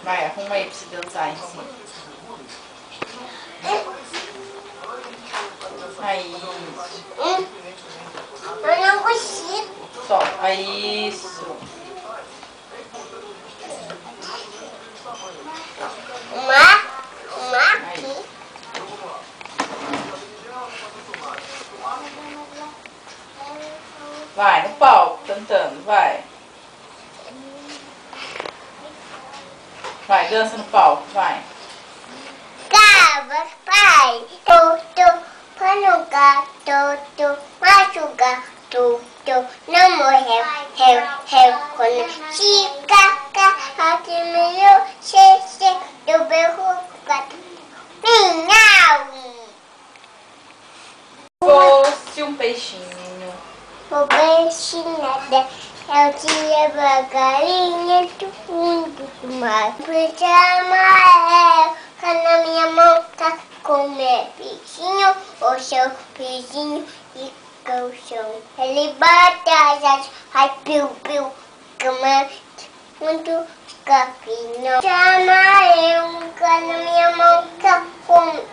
Vai, arruma aí pra você dançar em cima. Aí. Eu não consigo. Só. Aí, isso. Uma Aí. aqui. Vai, no palco, cantando, vai. Vai, dança no palco, vai. Cava, pai, pano gato, machuca, não morreu, quando chica, admirou, do berro, gato, minhau. Fosse um peixinho. O peixinho eu tinha devagarinho do fundo do mar. Peixe amarelo, na minha mão tá com meu peixinho, o seu peixinho e o chão. Ele bate as asas, vai piu-piu, cama, muito capinho. Peixe amarelo, na minha mão tá com meu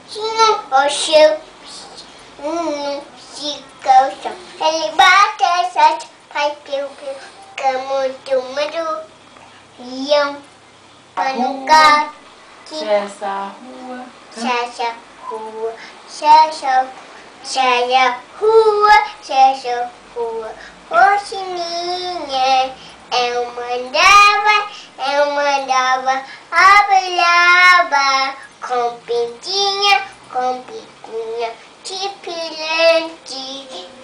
peixinho, o seu peixinho e o chão. Ele bate as asas, vai piu-piu, cama, muito iam para no gato. Essa rua. Xaxa rua, xaxa rua, hoje minha, eu mandava, abrava, com pintinha, com piquinha, tipilante,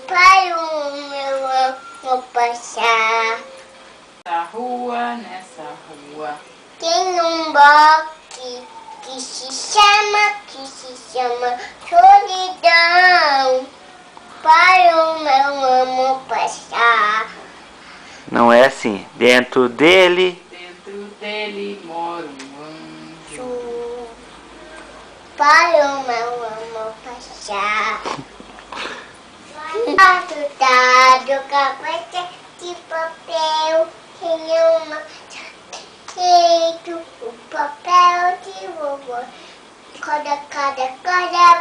para o meu amor passar. Nessa rua. Tem um boque que se chama solidão, para o meu amor passar. Não é assim. Dentro dele Mora um anjo. Para o meu amor passar. Assustado, capeta de papel, tem uma jeito, o papel de vovô. Cada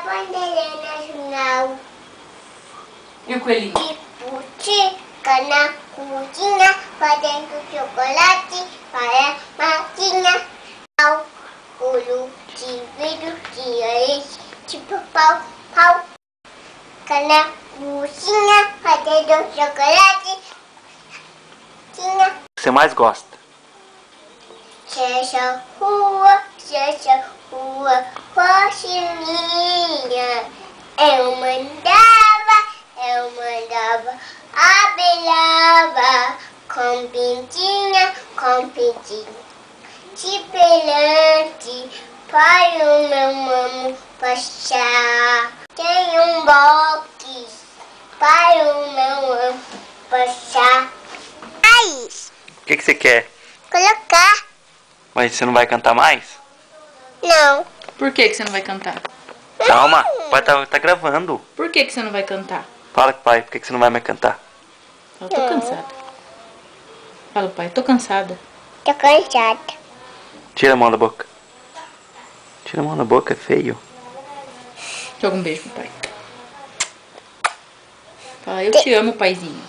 bandeira nacional. E o coelhinho? E putica na cozinha, fazendo chocolate para Martinha. Olho de vidro, de areia, tipo pau. Na cozinha, fazendo chocolate. Tinha. que você mais gosta? Xaxa rua, fosse minha. Eu mandava, abelhava, com pintinha, tipelante, para o meu mamo passar. Tem um boque, para o meu mamo passar. Aí, O que você quer? colocar. Mas você não vai cantar mais? Não. Por que você não vai cantar? Calma, o pai tá gravando. Por que você não vai cantar? Fala com o pai, por que você não vai mais cantar? Eu tô cansada. Fala, pai, tô cansada. Tô cansada. Tira a mão da boca. Tira a mão da boca, é feio. Joga um beijo pro pai. Fala, eu te amo, paizinho.